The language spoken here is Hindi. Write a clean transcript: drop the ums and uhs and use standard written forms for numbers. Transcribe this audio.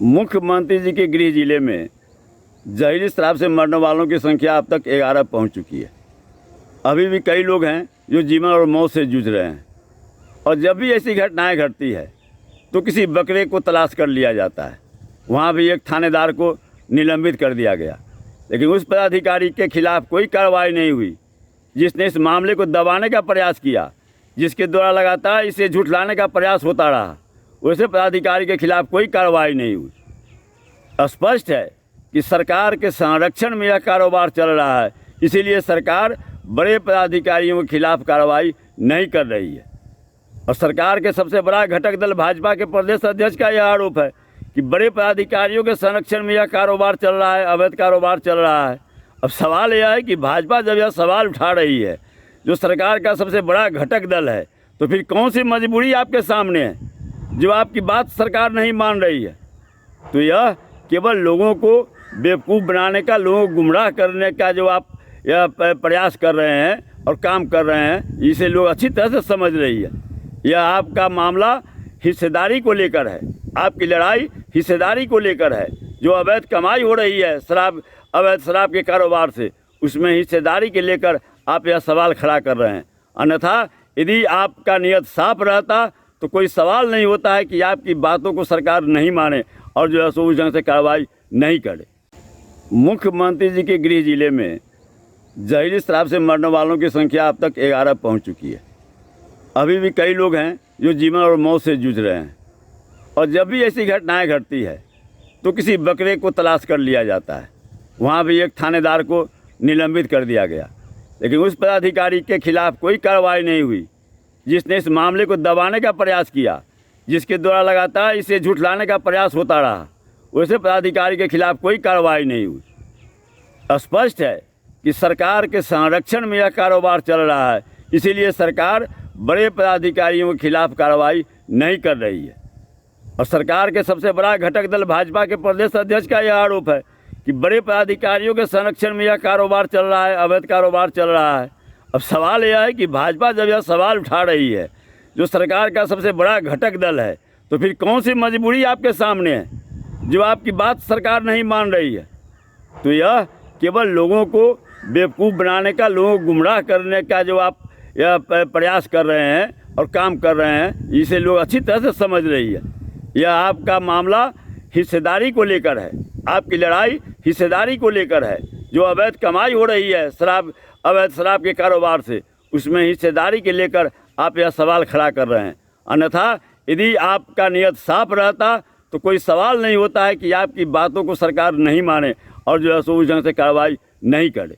मुख्यमंत्री जी के गृह जिले में जहरीली शराब से मरने वालों की संख्या अब तक 11 पहुंच चुकी है। अभी भी कई लोग हैं जो जीवन और मौत से जूझ रहे हैं और जब भी ऐसी घटनाएं घटती है तो किसी बकरे को तलाश कर लिया जाता है। वहाँ भी एक थानेदार को निलंबित कर दिया गया, लेकिन उस पदाधिकारी के खिलाफ कोई कार्रवाई नहीं हुई जिसने इस मामले को दबाने का प्रयास किया, जिसके द्वारा लगातार इसे झुठलाने का प्रयास होता रहा। वैसे पदाधिकारी के खिलाफ कोई कार्रवाई नहीं हुई। स्पष्ट है कि सरकार के संरक्षण में यह कारोबार चल रहा है, इसीलिए सरकार बड़े पदाधिकारियों के खिलाफ कार्रवाई नहीं कर रही है। और सरकार के सबसे बड़ा घटक दल भाजपा के प्रदेश अध्यक्ष का यह आरोप है कि बड़े पदाधिकारियों के संरक्षण में यह कारोबार चल रहा है, अवैध कारोबार चल रहा है। अब सवाल यह है कि भाजपा जब यह सवाल उठा रही है, जो सरकार का सबसे बड़ा घटक दल है, तो फिर कौन सी मजबूरी आपके सामने है जो आपकी बात सरकार नहीं मान रही है? तो यह केवल लोगों को बेवकूफ़ बनाने का, लोगों को गुमराह करने का जो आप यह प्रयास कर रहे हैं और काम कर रहे हैं, इसे लोग अच्छी तरह से समझ रही है। यह आपका मामला हिस्सेदारी को लेकर है, आपकी लड़ाई हिस्सेदारी को लेकर है। जो अवैध कमाई हो रही है अवैध शराब के कारोबार से, उसमें हिस्सेदारी के लेकर आप यह सवाल खड़ा कर रहे हैं। अन्यथा यदि आपका नियत साफ रहता तो कोई सवाल नहीं होता है कि आपकी बातों को सरकार नहीं माने और जो है सो उस ढंग से कार्रवाई नहीं करे। मुख्यमंत्री जी के गृह जिले में जहरीली शराब से मरने वालों की संख्या अब तक 11 पहुंच चुकी है। अभी भी कई लोग हैं जो जीवन और मौत से जूझ रहे हैं और जब भी ऐसी घटनाएं घटती है तो किसी बकरे को तलाश कर लिया जाता है। वहाँ भी एक थानेदार को निलंबित कर दिया गया, लेकिन उस पदाधिकारी के खिलाफ कोई कार्रवाई नहीं हुई जिसने इस मामले को दबाने का प्रयास किया, जिसके द्वारा लगातार इसे झुठलाने का प्रयास होता रहा। वैसे पदाधिकारी के खिलाफ कोई कार्रवाई नहीं हुई। स्पष्ट है कि सरकार के संरक्षण में यह कारोबार चल रहा है, इसीलिए सरकार बड़े पदाधिकारियों के खिलाफ कार्रवाई नहीं कर रही है। और सरकार के सबसे बड़ा घटक दल भाजपा के प्रदेश अध्यक्ष का यह आरोप है कि बड़े पदाधिकारियों के संरक्षण में यह कारोबार चल रहा है, अवैध कारोबार चल रहा है। अब सवाल यह है कि भाजपा जब यह सवाल उठा रही है, जो सरकार का सबसे बड़ा घटक दल है, तो फिर कौन सी मजबूरी आपके सामने है जो आपकी बात सरकार नहीं मान रही है? तो यह केवल लोगों को बेवकूफ़ बनाने का, लोगों को गुमराह करने का जो आप यह प्रयास कर रहे हैं और काम कर रहे हैं, इसे लोग अच्छी तरह से समझ रही है। यह आपका मामला हिस्सेदारी को लेकर है, आपकी लड़ाई हिस्सेदारी को लेकर है। जो अवैध कमाई हो रही है अवैध शराब के कारोबार से, उसमें हिस्सेदारी के लेकर आप यह सवाल खड़ा कर रहे हैं। अन्यथा यदि आपका नियत साफ रहता तो कोई सवाल नहीं होता है कि आपकी बातों को सरकार नहीं माने और जो है सो उस ढंग से कार्रवाई नहीं करे।